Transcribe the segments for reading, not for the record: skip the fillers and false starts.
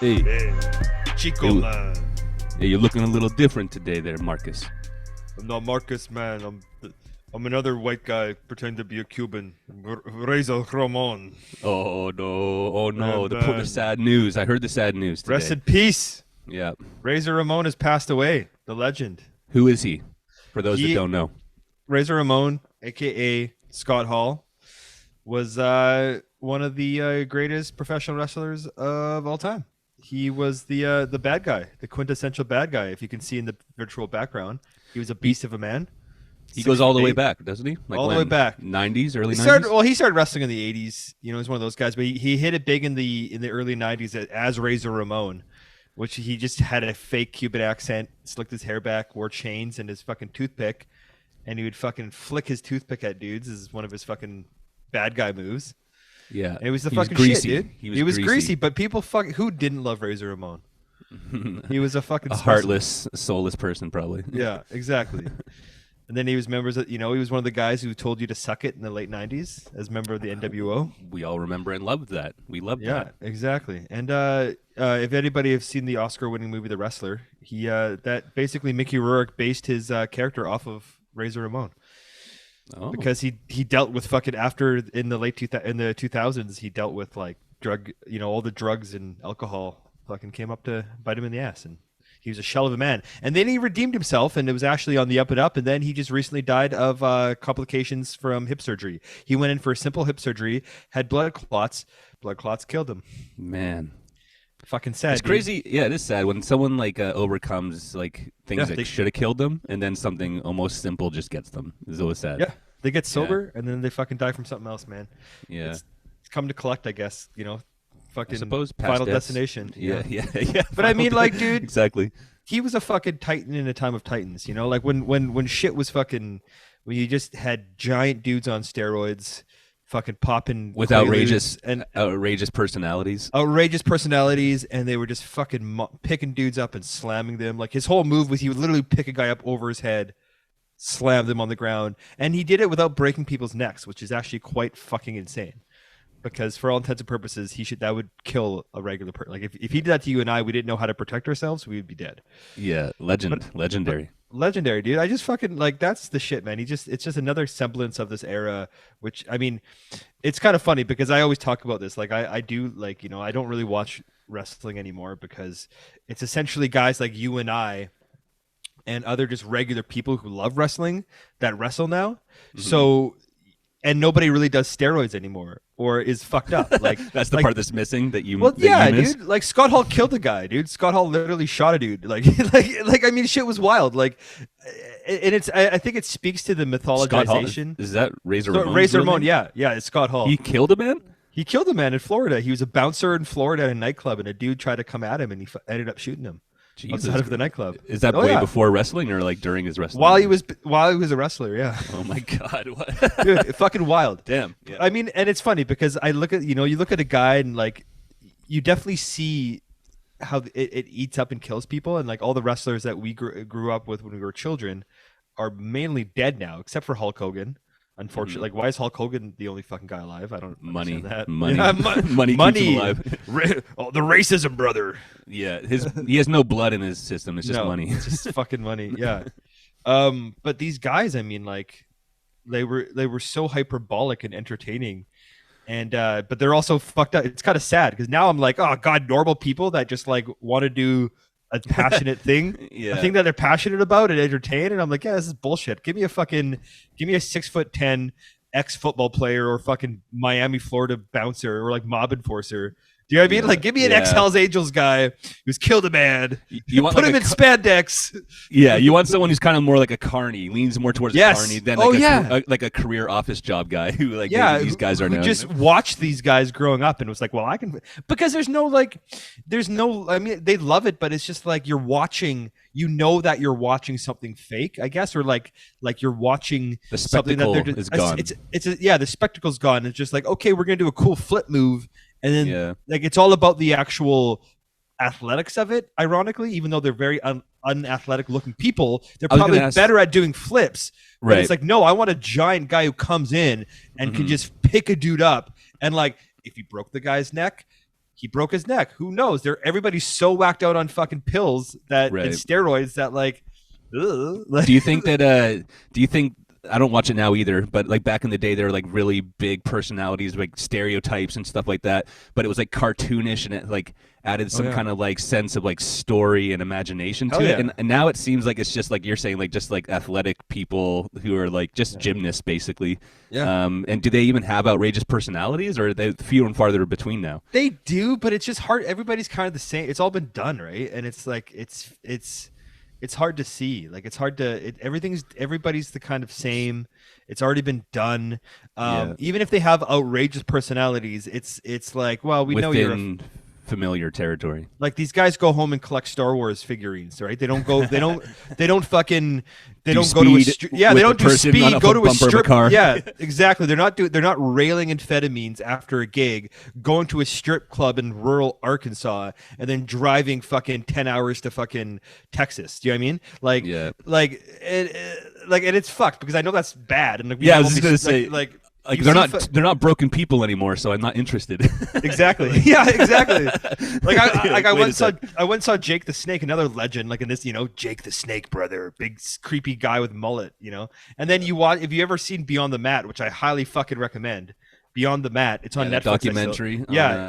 Hey, Chico, hey, man. hey, you're looking a little different today there, Marcus. I'm not Marcus, man. I'm another white guy pretending to be a Cuban. Razor Ramon. Oh no, And the sad news. I heard the sad news today. rest in peace. Yeah. Razor Ramon has passed away. The legend. Who is he? For those that don't know. Razor Ramon, aka Scott Hall, was one of the greatest professional wrestlers of all time. He was the bad guy, the quintessential bad guy. If you can see in the virtual background, he was a beast of a man. He goes all the way back, doesn't he? All the way back. 90s, early 90s? He started wrestling in the 80s. You know, he's one of those guys, but he hit it big in the early 90s as Razor Ramon, which he just had a fake Cuban accent, slicked his hair back, wore chains and his fucking toothpick, and he would fucking flick his toothpick at dudes as one of his fucking bad guy moves. Yeah. And it was the he fucking was shit, greasy. dude. He was greasy, but people who didn't love Razor Ramon? He was a fucking heartless, soulless person, probably. Yeah, exactly. And then he was he was one of the guys who told you to suck it in the late 90s as member of the NWO. We all remember and loved that. We loved that. Yeah, exactly. And if anybody has seen the Oscar-winning movie The Wrestler, that basically Mickey Rourke based his character off of Razor Ramon. Oh. Because he dealt with fucking in the 2000s, he dealt with like all the drugs and alcohol fucking came up to bite him in the ass, and he was a shell of a man. And then he redeemed himself, and it was actually on the up and up. And then he just recently died of complications from hip surgery. He went in for a simple hip surgery, had blood clots. Blood clots killed him. Man. Fucking sad. It's crazy. Yeah, it is sad when someone like overcomes like things that should have killed them, and then something almost simple just gets them. It's always sad. Yeah, they get sober, and then they fucking die from something else, man. Yeah. It's come to collect, I guess, fucking I suppose Final deaths. Destination. Yeah. But I mean, like, dude, exactly. He was a fucking titan in a time of titans, like when shit was fucking, when you just had giant dudes on steroids, fucking popping with outrageous personalities. Outrageous personalities, and they were just fucking picking dudes up and slamming them. Like his whole move was he would literally pick a guy up over his head, slam them on the ground, and he did it without breaking people's necks, which is actually quite fucking insane. Because for all intents and purposes, that would kill a regular person. Like if he did that to you and I, we didn't know how to protect ourselves, we would be dead. Yeah, legendary. Legendary, dude. I just fucking that's the shit, man. It's just another semblance of this era, which I mean, it's kind of funny because I always talk about this. Like I do, like, I don't really watch wrestling anymore because it's essentially guys like you and I and other just regular people who love wrestling that wrestle now. Mm-hmm. So, and nobody really does steroids anymore or is fucked up. Like that's the part that's missing that you. Well, that yeah, you miss? dude. Like Scott Hall killed a guy, dude. Scott Hall literally shot a dude. Like I mean, shit was wild. Like, and I think it speaks to the mythologization. Is that Razor Ramon? Razor Ramon, yeah, it's Scott Hall. He killed a man. He killed a man in Florida. He was a bouncer in Florida at a nightclub, and a dude tried to come at him, and he ended up shooting him. Outside of the nightclub. Is that way before wrestling or like during his wrestling? While he was a wrestler, yeah. Oh my god, what? Dude, fucking wild. Damn. Yeah. I mean, and it's funny because I look at you look at a guy and like you definitely see how it eats up and kills people, and like all the wrestlers that we grew up with when we were children are mainly dead now, except for Hulk Hogan. Unfortunately, like, why is Hulk Hogan the only fucking guy alive? I don't understand that. Money keeps him alive. The racism, brother. Yeah, he has no blood in his system. It's just money. It's just fucking money. Yeah. But these guys, I mean, like, they were so hyperbolic and entertaining, and but they're also fucked up. It's kind of sad because now I'm like, oh god, normal people that just like want to do a passionate thing, yeah. a thing that they're passionate about and entertain, and I'm like, yeah, this is bullshit. Give me a 6'10" ex-football player or fucking Miami, Florida bouncer or like mob enforcer. Do you know what I mean? Like, give me an ex-Hells Angels guy who's killed a man. You want put him in spandex. Yeah, you want someone who's kind of more like a carny, leans more towards a carny than like a career office job guy who like these guys are known. Just watched these guys growing up and was like, well, I can, because there's no, I mean, they love it, but it's just like you're watching, that you're watching something fake, I guess, or like you're watching the something that they're just, is gone. The spectacle's gone. It's just like, okay, we're gonna do a cool flip move. And then, like, it's all about the actual athletics of it, ironically, even though they're very unathletic-looking people. They're probably better at doing flips. Right. It's like, no, I want a giant guy who comes in and can just pick a dude up. And, like, if he broke the guy's neck, he broke his neck. Who knows? Everybody's so whacked out on fucking pills and steroids that like. Do you think that? Do you think? I don't watch it now either, but like back in the day, there were like really big personalities, like stereotypes and stuff like that. But it was like cartoonish, and it like added some kind of like sense of like story and imagination to it. And now it seems like it's just like you're saying, like just like athletic people who are like just gymnasts basically. Yeah. And do they even have outrageous personalities, or are they fewer and farther between now? They do, but it's just hard. Everybody's kind of the same. It's all been done, right? And it's like it's hard to see. Like it's hard to everybody's the kind of same. It's already been done. Even if they have outrageous personalities, it's like, well, we know you're familiar territory. Like these guys go home and collect Star Wars figurines, right? They don't go they don't go to do speed, go to a strip car. Yeah, exactly. They're not railing amphetamines after a gig, going to a strip club in rural Arkansas and then driving fucking 10 hours to fucking Texas. Do you know what I mean? And it's fucked because I know that's bad. And I was just going to say they're not broken people anymore, so I'm not interested. Exactly. Yeah, exactly. Like I went and saw Jake the Snake, another legend, like in this, Jake the Snake, brother, big creepy guy with mullet, And then you watch, if you ever seen Beyond the Mat, which I highly fucking recommend, Beyond the Mat, it's on Netflix. Documentary.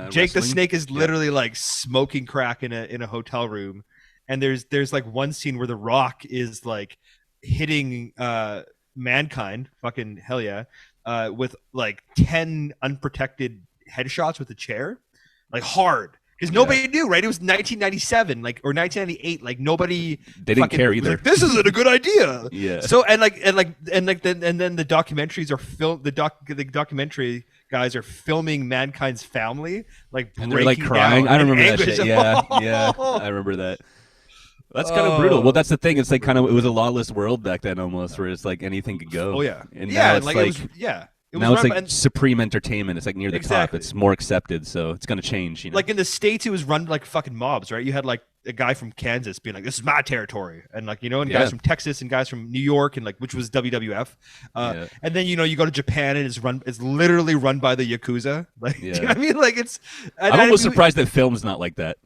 Jake the Snake is literally like smoking crack in a hotel room, and there's like one scene where The Rock is like hitting Mankind, fucking hell yeah. With like 10 unprotected headshots with a chair, like hard, because nobody knew, right? It was 1997, like, or 1998, like nobody. They didn't care either. Like, this isn't a good idea. Yeah. So and then the documentaries are filmed. The documentary guys are filming Mankind's family, like, and they're like crying. I remember that shit. Yeah, I remember that. That's kind of brutal. Well, that's the thing. It's like it was a lawless world back then, almost, where it's like anything could go. Oh yeah, and now it's now it's like supreme entertainment. It's like near the top. It's more accepted, so it's gonna change. Like in the States, it was run like fucking mobs, right? You had like a guy from Kansas being like, "This is my territory," and like and guys from Texas and guys from New York, and like, which was WWF. And then you go to Japan and it's literally run by the Yakuza. Like, do you know what I mean? Like it's. I'm almost surprised that film's not like that.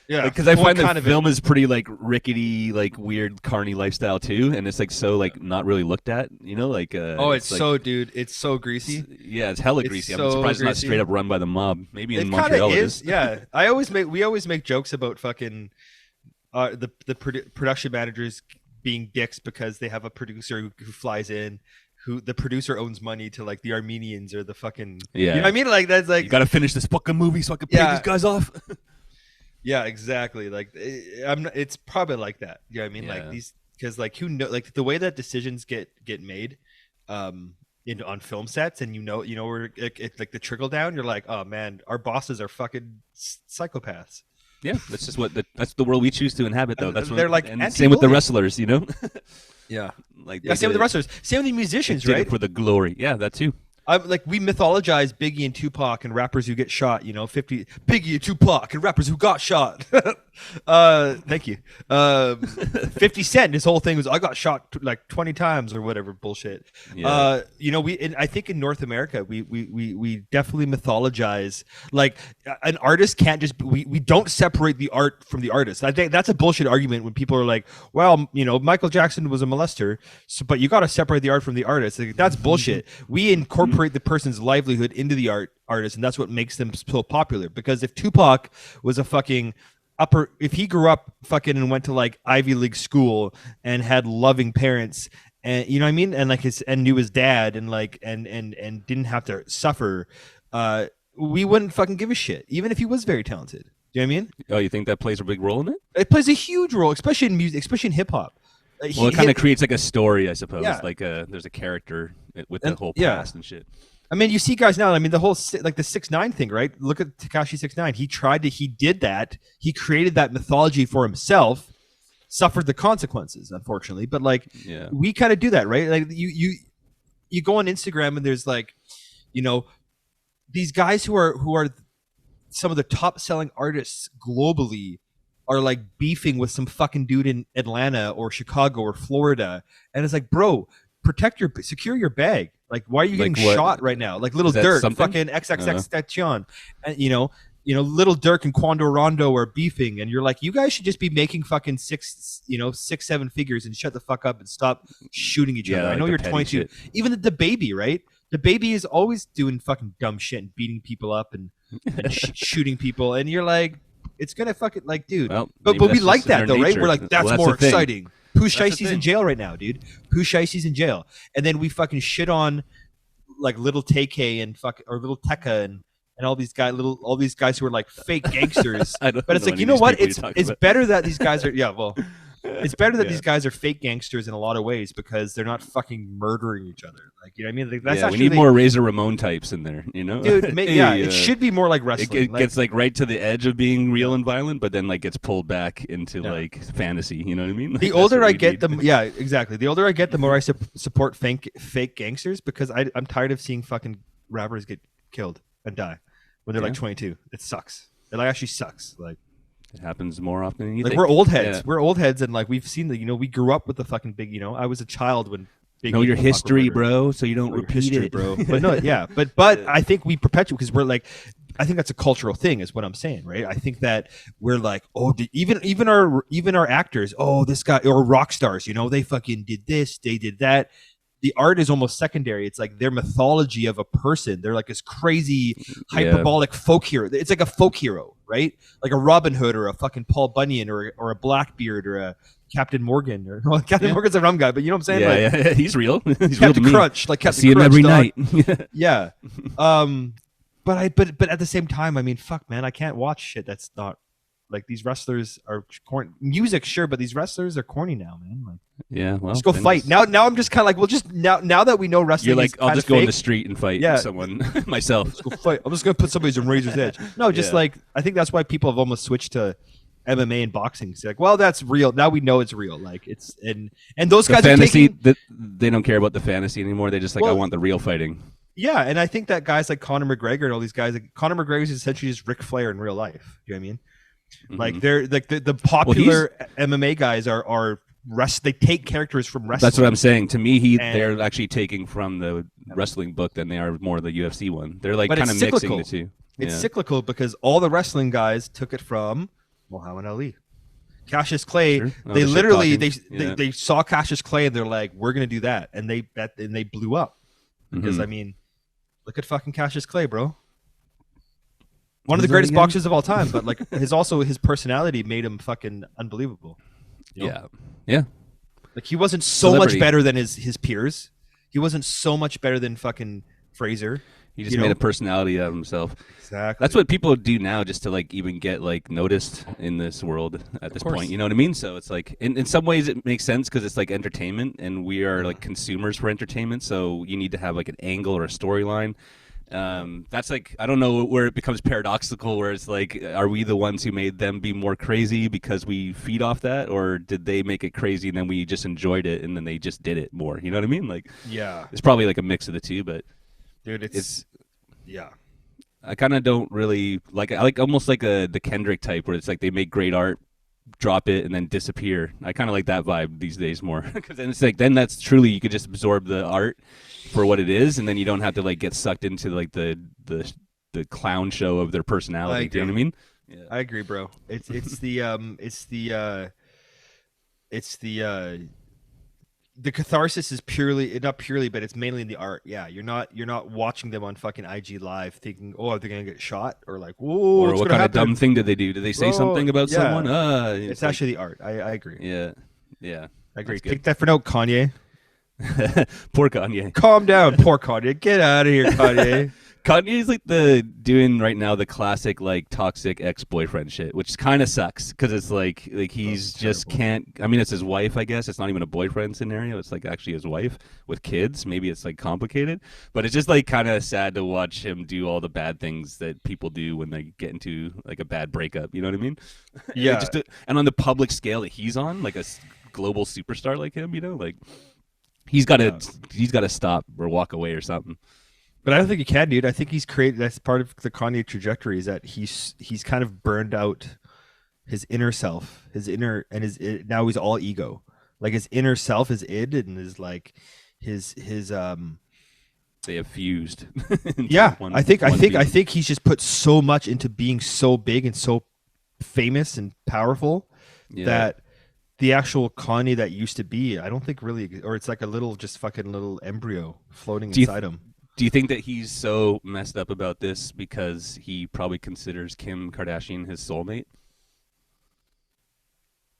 Yeah, because I find that film is pretty like rickety, like weird carny lifestyle too, and it's like so like not really looked at, like. It's like, so, dude, it's so greasy. Yeah, it's hella greasy. I'm surprised it's not straight up run by the mob. Maybe in Montreal it is. Yeah, we always make jokes about fucking the production managers being dicks because they have a producer who flies in. Who the producer owns money to like the Armenians or the fucking. Yeah, you know what I mean? Like that's like you got to finish this fucking movie so I can pay these guys off. Yeah, exactly. Like it's probably like that. You know what I mean? Yeah. Like these, because like like the way that decisions get made, on film sets, and where it's like the trickle down. You're like, oh man, our bosses are fucking psychopaths. Yeah, that's just that's the world we choose to inhabit, though. That's they're like, and same with the wrestlers, Yeah, like same with the wrestlers, same with the musicians, right? For the glory, yeah, that too. We mythologize Biggie and Tupac and rappers who get shot. 50 Biggie and Tupac and rappers who got shot. Thank you. 50 Cent. His whole thing was I got shot like 20 times or whatever bullshit. Yeah. I think in North America we definitely mythologize, like an artist can't just we don't separate the art from the artist. I think that's a bullshit argument when people are like, well, Michael Jackson was a molester, but you got to separate the art from the artist. Like, that's bullshit. We incorporate the person's livelihood into the artist, and that's what makes them so popular. Because if Tupac was a fucking if he grew up fucking and went to like Ivy League school and had loving parents, and you know what I mean, and like and knew his dad, and like and didn't have to suffer, we wouldn't fucking give a shit, even if he was very talented. Do you know what I mean? Oh, you think that plays a big role in it? It plays a huge role, especially in music, especially in hip hop. Well, it kind of creates like a story, I suppose. Yeah. Like there's a character with the whole past and shit. I mean, you see guys now. I mean, the whole like the 6ix9ine thing, right? Look at Tekashi 6ix9ine. He did that. He created that mythology for himself. Suffered the consequences, unfortunately. But like, we kind of do that, right? Like you go on Instagram and there's like, these guys who are some of the top selling artists globally are like beefing with some fucking dude in Atlanta or Chicago or Florida, and it's like, bro, secure your bag. Like, why are you getting shot right now? Like Little Dirt, fucking XXXTentacion, and Little Dirk and Quando Rondo are beefing, and you're like, you guys should just be making fucking 6-7 figures and shut the fuck up and stop shooting each other. I know you're 22. Shit. Even the baby, right? The baby is always doing fucking dumb shit and beating people up and shooting people, and you're like, it's gonna fucking like, dude. Well, but we like that though, right? We're like, that's more exciting. Pooh Shicey's in jail right now, dude. Pooh Shicey's in jail, and then we fucking shit on like Little TK and or Little Tekka and all these guys who are like fake gangsters. But it's like, you know what? It's better that these guys are it's better that these guys are fake gangsters in a lot of ways because they're not fucking murdering each other. Like, you know what I mean? Like, that's we need more Razor Ramon types in there, Dude, it should be more like wrestling. It gets like right to the edge of being real and violent, but then like gets pulled back into like fantasy. You know what I mean? Like, the older I get, exactly. The older I get, the more I support fake gangsters because I'm tired of seeing fucking rappers get killed and die when they're like 22. It sucks. It like actually sucks. Like, it happens more often than you think. We're old heads. Yeah. We're old heads, and like we've seen we grew up with the fucking big. I was a child when. Know your history, bro, so you don't repeat it, bro. But no, yeah, but I think we perpetuate because we're like, I think that's a cultural thing, is what I'm saying, right? I think that we're like, even our actors, this guy or rock stars, they fucking did this, they did that. The art is almost secondary. It's like their mythology of a person. They're like this crazy hyperbolic folk hero. It's like a folk hero, right? Like a Robin Hood or a fucking Paul Bunyan or a Blackbeard or a Captain Morgan. Or Captain Morgan's a rum guy, but you know what I'm saying? Yeah, he's real. He's Captain real to Crunch, like Captain I see him Crunch, every dog. night. Yeah. But at the same time, I mean, fuck, man, I can't watch shit that's not. Like, these wrestlers are corny. Music, sure, but these wrestlers are corny now, man. Like, well, just go fight. Now I'm just kind of like, well, just now that we know wrestling, you're like, I'll just go fake, in the street and fight someone myself. Let's go fight. I'm just gonna put somebody's in Razor's Edge. No, just like, I think that's why people have almost switched to MMA and boxing. It's like, well, that's real. Now we know it's real. Like, it's and those guys fantasy, are taking. They don't care about the fantasy anymore. They just like, I want the real fighting. Yeah, and I think that guys like Conor McGregor and all these guys, like Conor McGregor is essentially just Ric Flair in real life. You know what I mean? Mm-hmm. Like, they're like the popular MMA guys are they take characters from wrestling. That's what I'm saying. To me, they're actually taking from the wrestling book than they are more the UFC one. They're like kind of mixing the two. It's cyclical because all the wrestling guys took it from Muhammad Ali. Cassius Clay, they literally they saw Cassius Clay and they're like, we're gonna do that, and they blew up because I mean, look at fucking Cassius Clay, bro. One of the greatest boxers of all time, but like his personality made him fucking unbelievable. Yeah. Like, he wasn't so much better than his peers. He wasn't so much better than fucking Fraser. He just made a personality out of himself. Exactly. That's what people do now, just to like even get like noticed in this world at this point. You know what I mean? So it's like in some ways it makes sense because it's like entertainment, and we are like consumers for entertainment. So you need to have like an angle or a storyline. That's like, I don't know where it becomes paradoxical, where it's like, are we the ones who made them be more crazy because we feed off that, or did they make it crazy and then we just enjoyed it and then they just did it more? You know what I mean? Like, it's probably like a mix of the two, but dude, it's I kind of don't really like. I like almost like the Kendrick type, where it's like they make great art, drop it, and then disappear. I kind of like that vibe these days more, because then it's like, then that's truly, you could just absorb the art for what it is, and then you don't have to like get sucked into like the clown show of their personality. Do you know what I mean? Yeah. I agree, bro. It's the catharsis is not purely, but it's mainly in the art. Yeah, you're not watching them on fucking IG Live thinking, oh, they're gonna get shot, or like, whoa, or what kind of dumb thing did they do? Did they say something about someone? It's actually the art. I agree. Yeah, I agree. Take that for note, Kanye. Poor Kanye. Calm down, poor Kanye. Get out of here, Kanye. Kanye's like doing right now the classic like toxic ex-boyfriend shit, which kind of sucks because it's like he's just can't. I mean, it's his wife, I guess. It's not even a boyfriend scenario. It's like actually his wife with kids. Maybe it's like complicated, but it's just like kind of sad to watch him do all the bad things that people do when they get into like a bad breakup. You know what I mean? Yeah. And on the public scale that he's on, like a global superstar like him, like he's got to stop or walk away or something. But I don't think he can, dude. I think he's created. That's part of the Kanye trajectory, is that he's kind of burned out his inner self, now he's all ego. Like, his inner self is id, and is like his They have fused. into Yeah, one, I think being. he's just put so much into being so big and so famous and powerful Yeah. that the actual Kanye that used to be, I don't think really, or it's like a little just fucking little embryo floating Do you inside him. Do you think that he's so messed up about this because he probably considers Kim Kardashian his soulmate?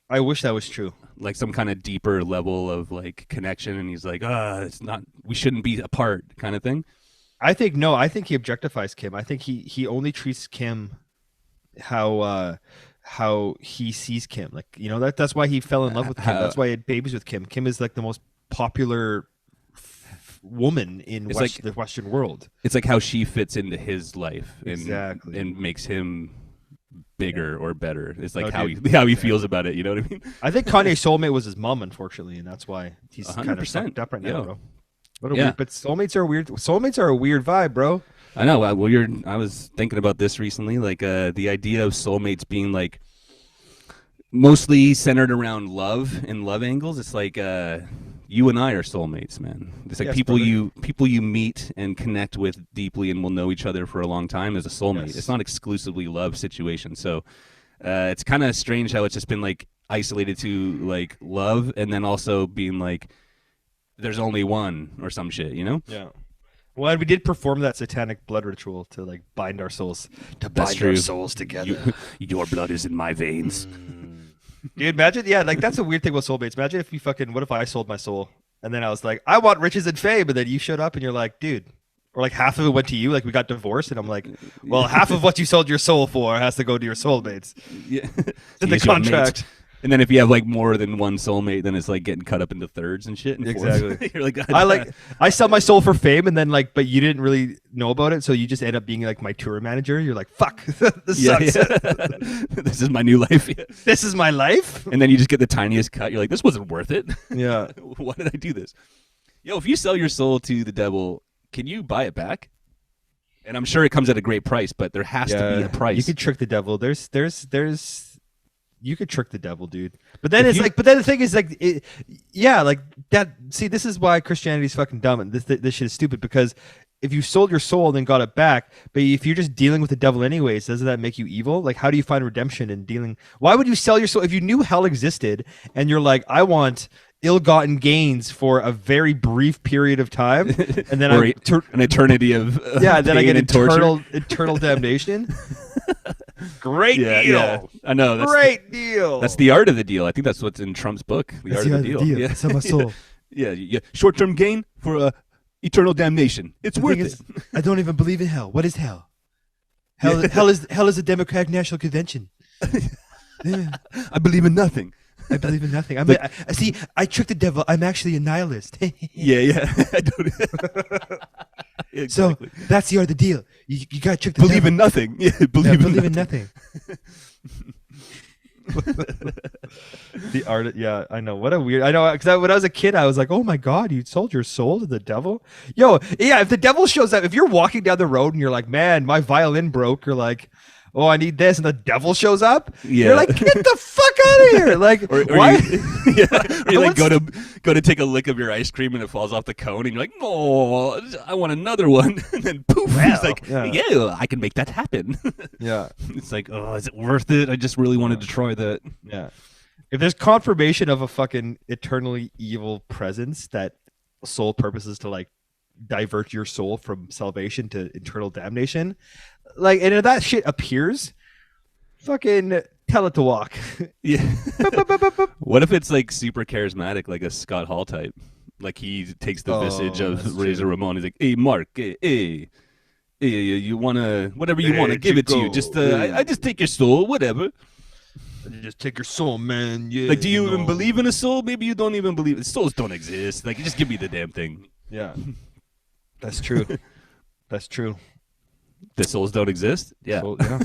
I wish that was true. Like some kind of deeper level of like connection, and he's like, it's not, we shouldn't be apart kind of thing. I think no. I think he objectifies Kim. I think he only treats Kim how he sees Kim. Like, you know, that's why he fell in love with Kim. That's why he had babies with Kim. Kim is like the most popular woman in It's like- the Western world. It's like how she fits into his life and, Exactly. and makes him bigger or better. It's like No, how dude. he how he feels about it. You know what I mean? I think Kanye's soulmate was his mom, unfortunately, and that's why he's kind of 100%. fucked up right now, Yeah. bro. What a Yeah. weird, but soulmates are weird. Soulmates are a weird vibe, bro. I know. Well, I was thinking about this recently, like the idea of soulmates being like mostly centered around love and love angles. It's like you and I are soulmates, man. It's like Yes, people brother. you meet and connect with deeply and will know each other for a long time as a soulmate. Yes. It's not exclusively love situation. So it's kind of strange how it's just been like isolated to like love, and then also being like there's only one or some shit, you know? Yeah. Well, and we did perform that satanic blood ritual to like bind our souls, to That's bind our true. souls together. Your blood is in my veins. Dude, imagine, yeah, like that's a weird thing with soulmates. Imagine if you fucking, what if I sold my soul and then I was like, I want riches and fame, and then you showed up and you're like, dude, or like half of it went to you, like we got divorced, and I'm like, well, half of what you sold your soul for has to go to your soulmates. Yeah. In the He's your mate. contract. And then if you have like more than one soulmate, then it's like getting cut up into thirds and shit. And fourths. Exactly. You're like, I sell my soul for fame, and then like, but you didn't really know about it, so you just end up being like my tour manager. You're like, fuck, this sucks. This is my new life. Yeah. This is my life. And then you just get the tiniest cut. You're like, this wasn't worth it. Yeah. Why did I do this? Yo, if you sell your soul to the devil, can you buy it back? And I'm sure it comes at a great price, but there has to be a price. You could trick the devil. You could trick the devil, dude. But then If it's you- like, but then the thing is like, like that. See, this is why Christianity's fucking dumb, and this shit is stupid, because if you sold your soul and then got it back, but if you're just dealing with the devil anyways, doesn't that make you evil? Like, how do you find redemption in dealing? Why would you sell your soul if you knew hell existed and you're like, I want ill-gotten gains for a very brief period of time, and then Or an an eternity of yeah, then I pain get and torture. eternal damnation. Great Yeah, deal. yeah. I know. Great deal. That's the art of the deal. I think that's what's in Trump's book, The Art of the Deal. Yeah. Sell my soul. Yeah. Short-term gain for eternal damnation. It's worth it. I don't even believe in hell. What is hell? Hell is a Democratic National Convention. Yeah, I believe in nothing. I believe in nothing. I see. I tricked the devil. I'm actually a nihilist. Yeah. I don't. Exactly. So that's the art of the deal. You gotta trick the Believe devil. in nothing. Yeah, Yeah, believe in nothing. The art. Yeah, I know. What a weird. I know, because when I was a kid, I was like, "Oh my god, you sold your soul to the devil." Yo, yeah. If the devil shows up, if you're walking down the road and you're like, "Man, my violin broke," you're like, "Oh, I need this," and the devil shows up, Yeah. you're like, "Get the fuck out of here!" Like, Or why? or you like go to take a lick of your ice cream and it falls off the cone and you're like, oh, I want another one, and then poof, he's like, yeah, I can make that happen. Yeah, It's like, oh, is it worth it? I just really wanted to try that. yeah. If there's confirmation of a fucking eternally evil presence that sole purpose is to like divert your soul from salvation to eternal damnation, like, and if that shit appears, fucking tell it to walk. Yeah. What if it's like super charismatic, like a Scott Hall type? Like he takes the visage that's of Razor true. Ramon. He's like, hey, Mark, hey, you wanna whatever you Hey, wanna, give it to you. Chico, Just hey. I just take your soul, whatever. Just take your soul, man. Yeah. Like, do you even believe in a soul? Maybe you don't even believe it. Souls don't exist. Like, just give me the damn thing. Yeah, that's true. That's true. The souls don't exist. Yeah. Soul- yeah.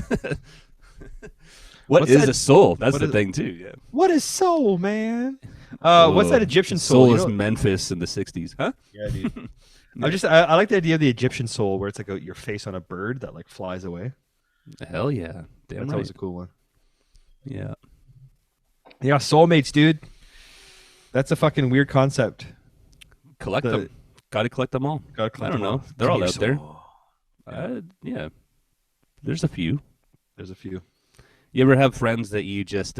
What What's is that- a soul? That's what the is- thing too. Yeah. What is soul, man? What's that Egyptian soul? Soul You is know- Memphis in the '60s, huh? Yeah, dude. I like the idea of the Egyptian soul, where it's like your face on a bird that like flies away. Hell yeah. Damn That's right. always a cool one. Yeah. Yeah, soulmates, dude. That's a fucking weird concept. Collect The- them. Got to collect them all. Gotta collect I don't them all. know. They're Give all me out your there. soul. Yeah. There's a few. There's a few. You ever have friends that you just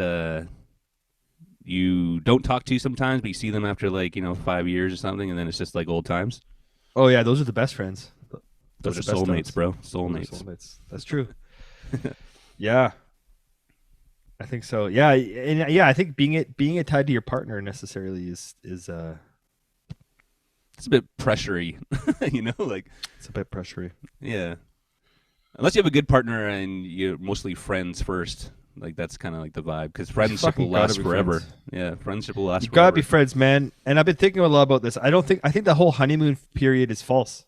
you don't talk to sometimes, but you see them after 5 years or something, and then it's just like old times? Oh yeah, those are the best friends. Those That's are the best soulmates, ones. bro. Those are Soulmates. soulmates. That's true. Yeah, I think so. Yeah, and yeah, I think being it tied to your partner necessarily is It's a bit pressury, it's a bit pressury. yeah. Unless you have a good partner and you're mostly friends first, that's kind of like the vibe. Because friendship will fucking gotta last be forever. friends. Yeah, friendship will last You forever. gotta be friends, man. And I've been thinking a lot about this. I think the whole honeymoon period is false.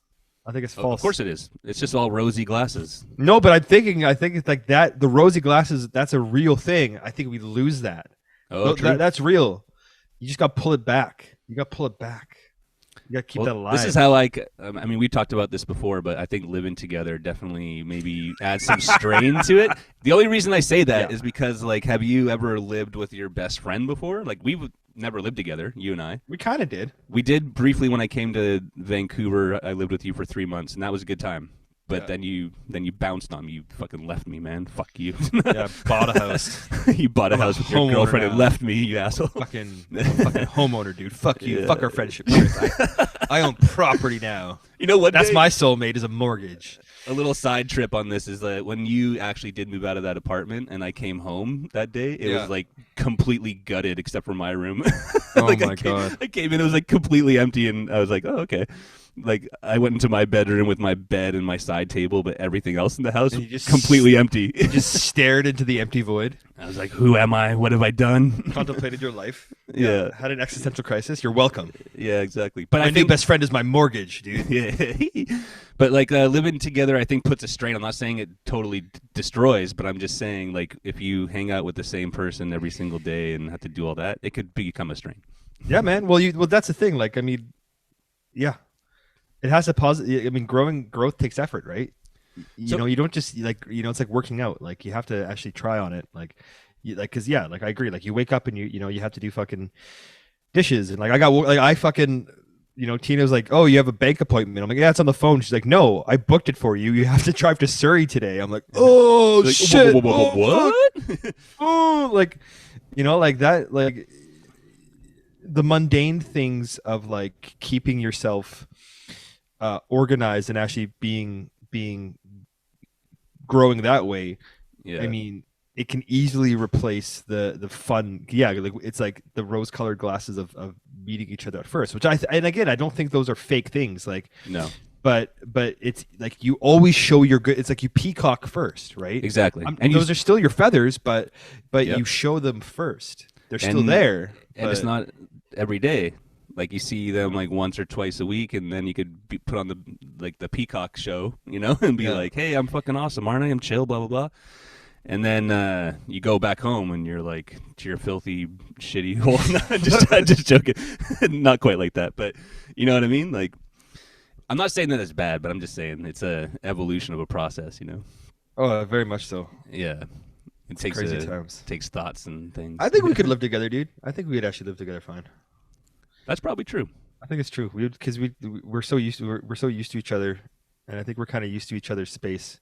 I think it's false. Of course it is. It's just all rosy glasses. No, but I think it's like that. The rosy glasses, that's a real thing. I think we lose that. Oh, true. That's real. You just got to pull it back. You got to pull it back. You got to keep that alive. This is how we talked about this before, but I think living together definitely maybe adds some strain to it. The only reason I say that is because, have you ever lived with your best friend before? We've never lived together, you and I. We kind of did. We did briefly when I came to Vancouver. I lived with you for 3 months, and that was a good time. But then you bounced on me. You fucking left me, man. Fuck you. Yeah, bought a house. You bought a house with your girlfriend and left me, you asshole. Fucking homeowner, dude. Fuck you. Yeah. Fuck our friendship. I own property now. You know what? That's my soulmate is a mortgage. A little side trip on this is that when you actually did move out of that apartment and I came home that day, it was completely gutted except for my room. Oh my God. I came in, it was completely empty, and I was like, oh, okay. I went into my bedroom with my bed and my side table, but everything else in the house was completely empty. You just stared into the empty void. I was like, who am I? What have I done? Contemplated your life. Yeah. Had an existential crisis. You're welcome. Yeah, exactly. But my new best friend is my mortgage, dude. Yeah. But living together, I think, puts a strain. I'm not saying it totally destroys, but I'm just saying, if you hang out with the same person every single day and have to do all that, it could become a strain. Yeah, man. Well, that's the thing. Yeah. It has a positive. I mean, growth takes effort, right? You don't just it's like working out. You have to actually try on it. I agree. You wake up and you have to do fucking dishes, and Tina's like, oh, you have a bank appointment. I'm like, yeah, it's on the phone. She's like, no, I booked it for you. You have to drive to Surrey today. I'm like, oh shit, what? Oh, that, the mundane things of keeping yourself organized and actually being growing that way. Yeah. I mean, it can easily replace the fun. Yeah, it's like the rose-colored glasses of meeting each other at first, which and again, I don't think those are fake things. No. But it's you always show your good. It's you peacock first, right? Exactly. And those are still your feathers, but Yep. you show them first. They're still there. And it's not every day. You see them once or twice a week, and then you could put on the peacock show, and be like, hey, I'm fucking awesome, aren't I? I'm chill, blah, blah, blah. And then you go back home and you're to your filthy, shitty hole. I'm just joking. Not quite like that, but you know what I mean? I'm not saying that it's bad, but I'm just saying it's a evolution of a process, Oh, very much so. Yeah. It takes crazy times. Takes thoughts and things. I think we could live together, dude. I think we'd actually live together fine. That's probably true. I think it's true. Because we're so used to each other, and I think we're kind of used to each other's space.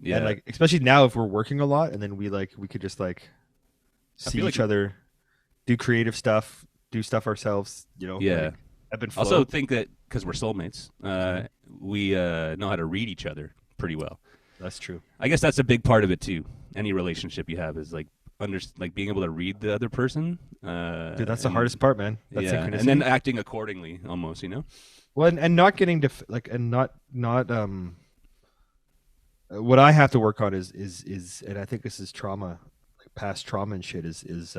Yeah. And especially now if we're working a lot, and then we could just see each other, do creative stuff, do stuff ourselves. Yeah. Ebb and flow. Also think that because we're soulmates, we know how to read each other pretty well. That's true. I guess that's a big part of it too. Any relationship you have is being able to read the other person. Dude, that's the hardest part, man. That's synchronicity. And then acting accordingly, almost, Well, and not getting and not what I have to work on is, and I think this is trauma, past trauma and shit, is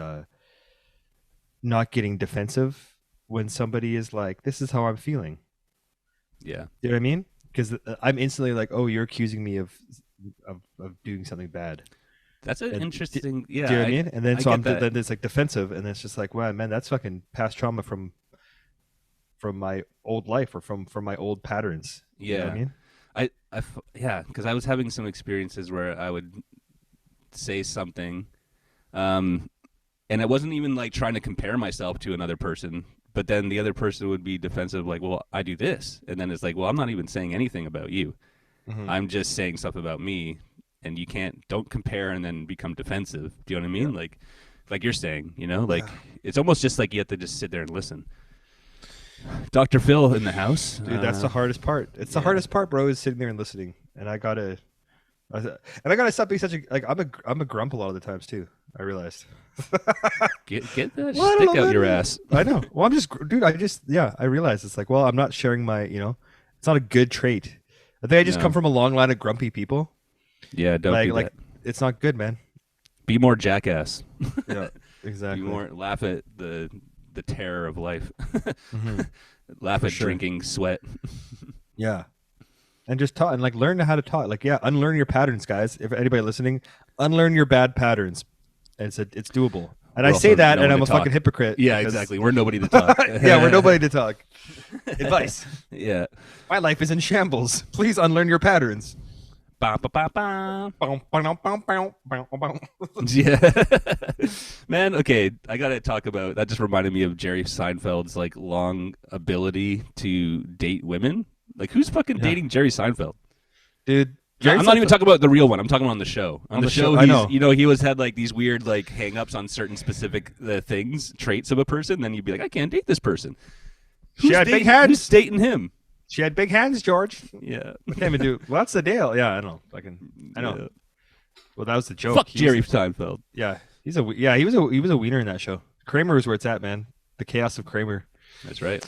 not getting defensive when somebody is like, this is how I'm feeling. Yeah. You know what I mean? Because I'm instantly oh, you're accusing me of doing something bad. That's an interesting. Yeah. Do you know what I mean? And then then it's defensive, and it's just wow, man, that's fucking past trauma from my old life or from my old patterns. Yeah. You know what I mean? Because I was having some experiences where I would say something, and I wasn't even trying to compare myself to another person, But then the other person would be defensive, like, well, I do this. And then it's like, well, I'm not even saying anything about you. I'm just saying stuff about me. And you don't compare and then become defensive. Do you know what I mean? Yeah. Like you're saying, like it's almost just like you have to just sit there and listen. Dr. Phil in the house. Dude, that's the hardest part. It's the hardest part, bro, is sitting there and listening. And I gotta stop being such a like. I'm a grump a lot of the times too. I realized. Get that stick out your ass. I know. Well, I realized it's like, well, I'm not sharing my. It's not a good trait. I think I just come from a long line of grumpy people. Yeah, don't do that. It's not good, man. Be more jackass. Yeah, exactly. Be more laugh at the terror of life. Laugh at drinking sweat. Yeah. And just talk and like learn how to talk. Like, unlearn your patterns, guys. If anybody listening, unlearn your bad patterns. And it's doable. And I say that, and I'm a fucking hypocrite. Yeah, exactly. We're nobody to talk. Yeah, we're nobody to talk. Advice. Yeah. My life is in shambles. Please unlearn your patterns. Ba, ba, ba, ba. Yeah. Man, okay, I gotta talk about that. Just reminded me of Jerry Seinfeld's like long ability to date women. Like, who's fucking dating Jerry Seinfeld? Dude, I'm not even talking about the real one. I'm talking about on the show. On the show, I know. He had like these weird like hang-ups on certain specific traits of a person. Then you'd be like, I can't date this person. She had big hands. Who's dating him? She had big hands, George. Yeah. I can't even do. Well, that's the deal. Yeah, I know. I know. Yeah. Well, that was the joke. Fuck Jerry Seinfeld. Yeah, he was a wiener in that show. Kramer is where it's at, man. The chaos of Kramer. That's right.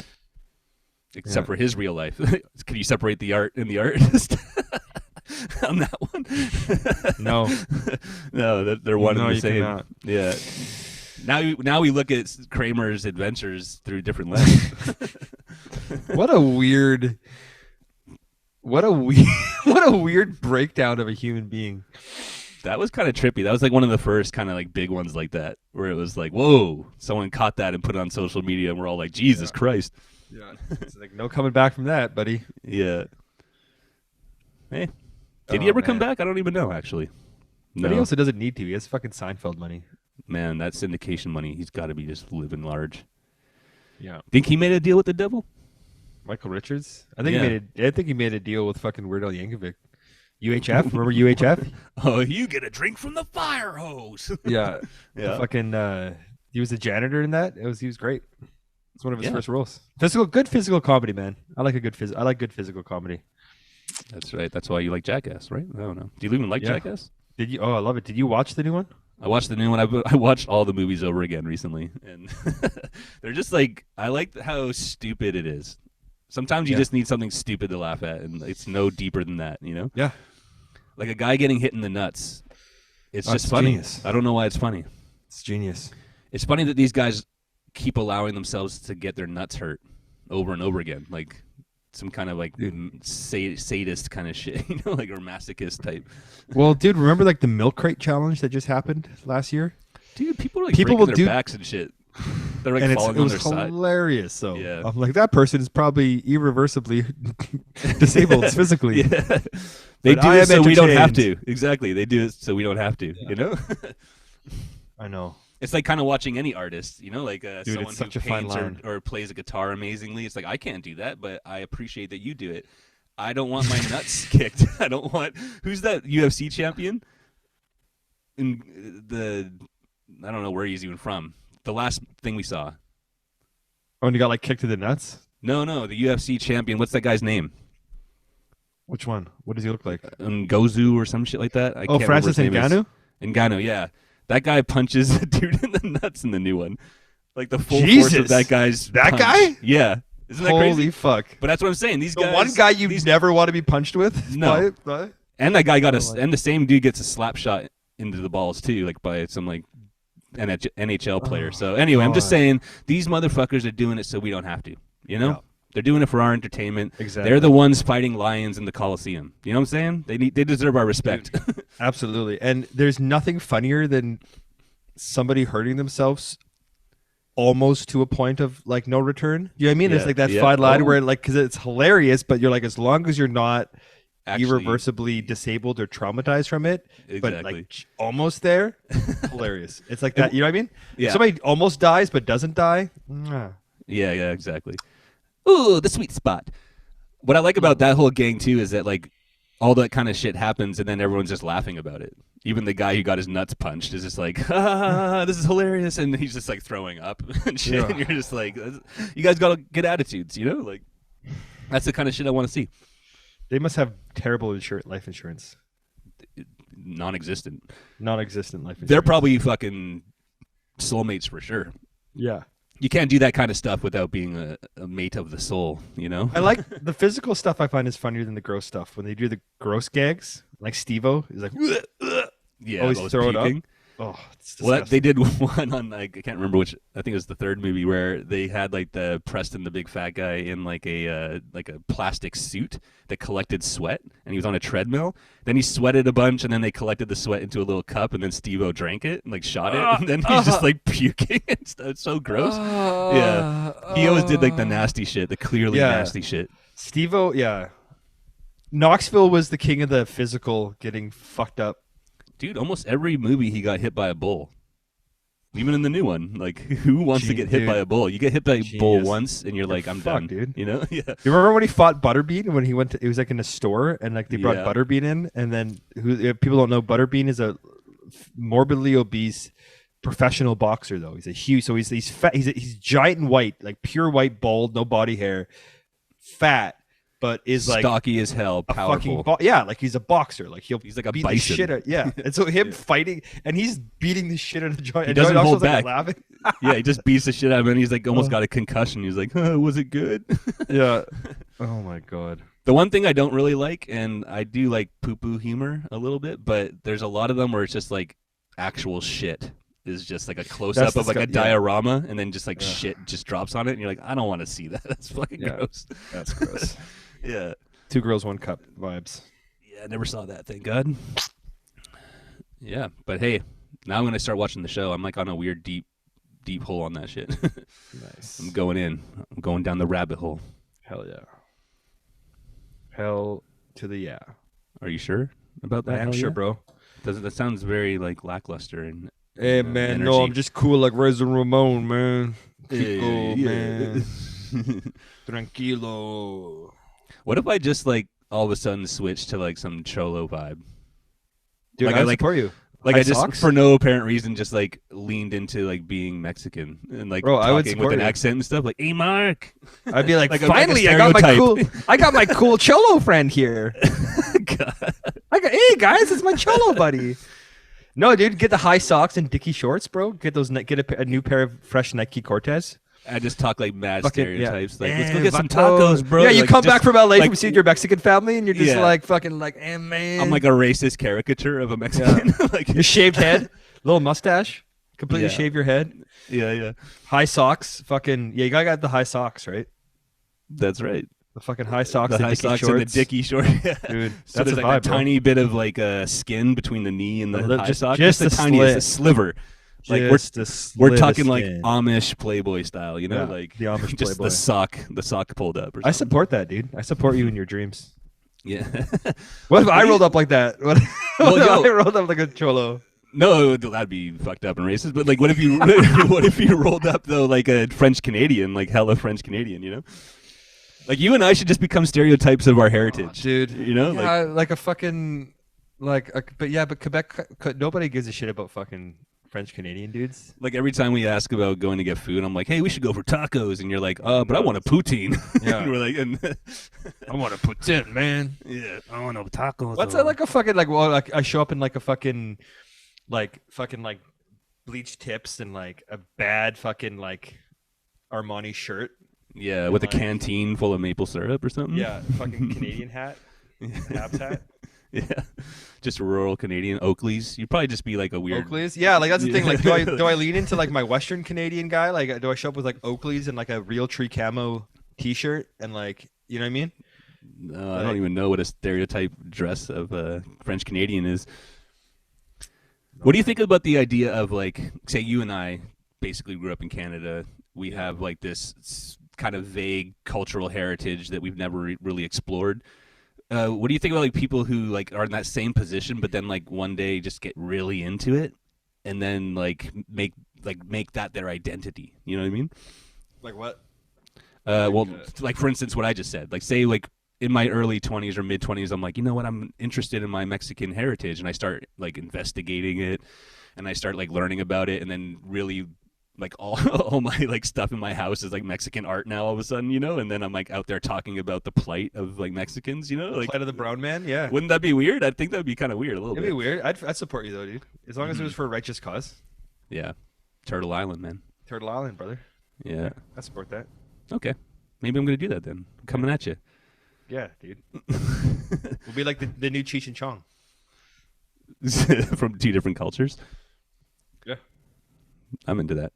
Except for his real life. Can you separate the art and the artist on that one? No. No, they're one and the same. Cannot. Yeah. Now we look at Kramer's adventures through different lenses. What a weird breakdown of a human being. That was kind of trippy. That was like one of the first kind of like big ones like that, where it was like, whoa, someone caught that and put it on social media, and we're all like, Jesus Christ. Yeah, it's like no coming back from that, buddy. Yeah. Hey, did he ever come back? I don't even know, actually. No. But he also doesn't need to. He has fucking Seinfeld money. Man, that syndication money, he's got to be just living large. Yeah. Think he made a deal with the devil? Michael Richards? I think he made a deal with fucking Weird Al Yankovic. UHF? Remember UHF? Oh, you get a drink from the fire hose. Yeah. Yeah. Fucking he was a janitor in that. He was great. It's one of his first roles. Good physical comedy, man. I like good physical comedy. That's right. That's why you like Jackass, right? I don't know. Do you even like Jackass? Did you? Oh, I love it. Did you watch the new one? I watched the new one. I watched all the movies over again recently, and they're just like, I like how stupid it is. Sometimes you just need something stupid to laugh at, and it's no deeper than that, Yeah. Like a guy getting hit in the nuts. It's just It's funny. genius. I don't know why it's funny. It's genius. It's funny that these guys keep allowing themselves to get their nuts hurt over and over again, like some kind of like sadist kind of shit, like or masochist type. Well, dude, remember like the milk crate challenge that just happened last year? Dude, people are like breaking their backs and shit. They're like falling on their side. It was hilarious. So yeah. I'm like, that person is probably irreversibly disabled physically. Yeah. They do it so we don't have to. Exactly. They do it so we don't have to. Yeah. I know. It's like kind of watching any artist, like Dude, someone it's such who a fine paints line. or plays a guitar amazingly. It's like, I can't do that, but I appreciate that you do it. I don't want my nuts kicked. I don't want. Who's that UFC champion? I don't know where he's even from. The last thing we saw. Oh, and you got like kicked to the nuts? No, the UFC champion. What's that guy's name? Which one? What does he look like? Gozu or some shit like that. I can't Francis remember Ngannou? Ngannou, yeah. That guy punches a dude in the nuts in the new one. Like the full Jesus. force of that guy's punch. guy? Yeah. Isn't that crazy? Holy fuck. But that's what I'm saying. These The guys, one guy you never want to be punched with? No. By? And that guy and the same dude gets a slap shot into the balls too, like by some like NHL player. So anyway, I'm just saying these motherfuckers are doing it so we don't have to. Yeah. They're doing it for our entertainment. Exactly. They're the ones fighting lions in the Coliseum. You know what I'm saying? They deserve our respect. Absolutely. And there's nothing funnier than somebody hurting themselves almost to a point of like no return. You know what I mean? Yeah, It's like that yeah. fine line where like, because it's hilarious, but you're like, as long as you're not Actually, irreversibly disabled or traumatized from it, but Exactly. like almost there, hilarious. It's like that. You know what I mean? Yeah. If somebody almost dies but doesn't die. Yeah, exactly. Ooh, the sweet spot. What I like about that whole gang too is that like all that kind of shit happens and then everyone's just laughing about it. Even the guy who got his nuts punched is just like, this is hilarious, and he's just like throwing up and shit. Yeah. And you're just like, you guys got good attitudes, you know? Like that's the kind of shit I want to see. They must have terrible life insurance. Non-existent. Non-existent life insurance. They're probably fucking soulmates for sure. Yeah. You can't do that kind of stuff without being a mate of the soul, you know? I like the physical stuff. I find is funnier than the gross stuff. When they do the gross gags, like Steve-O is like, Yeah, always always throw it up. puking. Oh, it's Well, disgusting. they did one on like I can't remember which. I think it was the third movie where they had like the Preston the big fat guy in like a plastic suit that collected sweat, and he was on a treadmill. Then he sweated a bunch, and then they collected the sweat into a little cup, and then Steve-O drank it and like shot it, and then he's just like puking. It's so gross. Yeah, he always did like the nasty shit, the clearly nasty shit. Steve-O, yeah. Knoxville was the king of the physical getting fucked up. Dude, almost every movie he got hit by a bull. Even in the new one, like who wants to get hit by a bull? You get hit by a bull once, and you're like, I'm done, dude. You know? Yeah. You remember when he fought Butterbean when he went to? It was like in a store, and like they brought Butterbean in, and then if people don't know, Butterbean is a morbidly obese professional boxer. Though he's a huge, so he's fat. He's giant and white, like pure white, bald, no body hair, fat. But is like stocky as hell, powerful. Like he's a boxer. Like he's like a beat bison. The shit out, yeah. And so him fighting, and he's beating the shit out of Joy. He doesn't hold back. Like laughing. Yeah, he just beats the shit out of him. And he's like almost got a concussion. He's like, was it good? Yeah. Oh my god. The one thing I don't really like, and I do like poo-poo humor a little bit, but there's a lot of them where it's just like actual shit. Is just like a close-up of like a diorama, and then just like shit just drops on it, and you're like, I don't want to see that. That's fucking gross. That's gross. Yeah. 2 Girls 1 Cup vibes. Yeah, I never saw that, thank God. Yeah, but hey, now I'm gonna start watching the show. I'm like on a weird deep hole on that shit. Nice. I'm going in. I'm going down the rabbit hole. Hell yeah. Hell to the yeah. Are you sure about that? I'm sure, bro. That sounds very like lackluster and. Hey man, no, I'm just cool like Ramon, man. Hey, man. Tranquilo. What if I just like all of a sudden switch to like some cholo vibe? Dude, like, I support you. Like High I just socks? for no apparent reason just like leaned into like being Mexican and like Bro, I would talking with an support you. accent and stuff. Like, hey Mark. I'd be like, Like a finally, I got stereotype. my cool cholo friend here. Hey guys, it's my cholo buddy. No, dude, get the high socks and Dickie shorts, bro. Get a new pair of fresh Nike Cortez. I just talk like mad Fucking, stereotypes. yeah. Like, let's go get some vato. tacos, bro. Yeah, you like, come just, back from LA like, from seeing your Mexican family, and you're just Yeah. like fucking like, man. I'm like a racist caricature of a Mexican. Like your shaved head, little mustache, completely Yeah. shave your head. Yeah. High socks, fucking yeah. You gotta get the high socks, right? That's right. The fucking high socks, The the high Dickie socks shorts. and the Dickie short. Yeah. Dude, So that's there's a like vibe, a bro. tiny bit of like skin between the knee and the high sock. just the the tiniest, a slit. sliver. Like Just a we're slit talking of like skin. Amish Playboy style, you know, Yeah, like the Amish just Playboy. the sock pulled up. Or something. I support that, dude. I support you in your dreams. Yeah. What if I rolled up like that? What Well, if yo. I rolled up like a cholo? No, that'd be fucked up and racist. But like, what if you what if you rolled up though like a French Canadian, like hella French Canadian, you know? Like you and I should just become stereotypes of our heritage, dude. You know, Yeah, like a fucking but Quebec. Nobody gives a shit about fucking French Canadian dudes. like every time we ask about going to get food, I'm like, hey, we should go for tacos, and you're like, but I want a poutine. Yeah. And we're like, I want to put in, man. yeah, I want a tacos. What's that like a fucking like I show up in like a fucking like bleached tips and like a bad fucking like Armani shirt. Yeah, with a like- canteen full of maple syrup or something. Yeah, fucking Canadian hat. Habs hat. Yeah, just rural Canadian Oakleys. You'd probably just be like a weird. Oakleys? Yeah, like that's the thing. Like, do Yeah. I lean into like my Western Canadian guy? Like, do I show up with like Oakleys and like a real tree camo T-shirt and like, you know what I mean? I don't even know what a stereotype dress of a French Canadian is. What do you think about the idea of like, say you and I basically grew up in Canada. We have like this kind of vague cultural heritage that we've never really explored. What do you think about like people who like are in that same position, but then like one day just get really into it, and then like make that their identity? You know what I mean? Like what? Well, like for instance, what I just said, like say like in my early 20s or mid 20s, I'm like, you know what, I'm interested in my Mexican heritage, and I start like investigating it, and I start like learning about it, and then really like all my like stuff in my house is like Mexican art now all of a sudden, you know, and then I'm like out there talking about the plight of like Mexicans, you know, like Plight of the brown man. Yeah, wouldn't that be weird? I think that'd be kind of weird a little it'd bit. be weird. I'd support you though, dude, as long as it was for a righteous cause. Yeah, Turtle Island, man. Turtle Island, brother. Yeah. I support that. Okay, maybe I'm gonna do that then. I'm coming at you. Yeah, dude. We'll be like the new Cheech and Chong. From 2 different cultures. Yeah, I'm into that.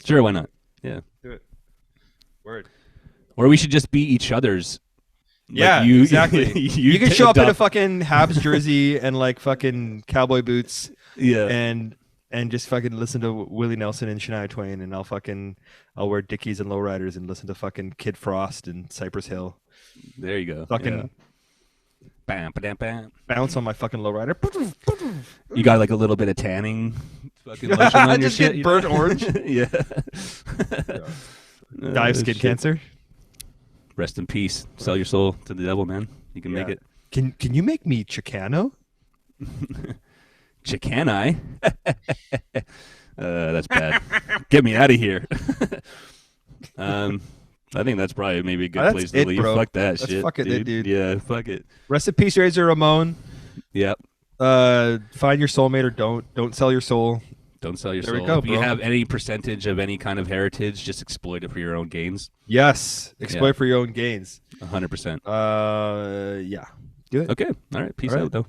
Sure, why not? Yeah. do it. Word. Or we should just be each other's. Yeah, like you, exactly. You can show up in a adopt- fucking Habs jersey and like fucking cowboy boots yeah. and just fucking listen to Willie Nelson and Shania Twain, and I'll wear Dickies and lowriders and listen to fucking Kid Frost and Cypress Hill. There you go. Fucking Yeah. Bam, ba-dam, bam. bounce on my fucking lowrider. You got like a little bit of tanning fucking lotion on your Just shit. get burnt orange. Yeah. Die of skin Shit. cancer. Rest in peace. Sell your soul to the devil, man. You can make it. Can you make me Chicano? Chicani? That's bad. Get me out of here. I think that's probably maybe a good That's place to it, leave. bro. Fuck that That's shit, fucking it, dude. Yeah, fuck it. Rest in peace, Razor Ramon. Yep. Find your soulmate or don't sell your soul. Don't sell your There we soul. go, if you bro. have any percentage of any kind of heritage, just exploit it for your own gains. Yes, exploit Yeah. for your own gains. 100%. Yeah, do it. Okay. All right. Peace All right. out, though.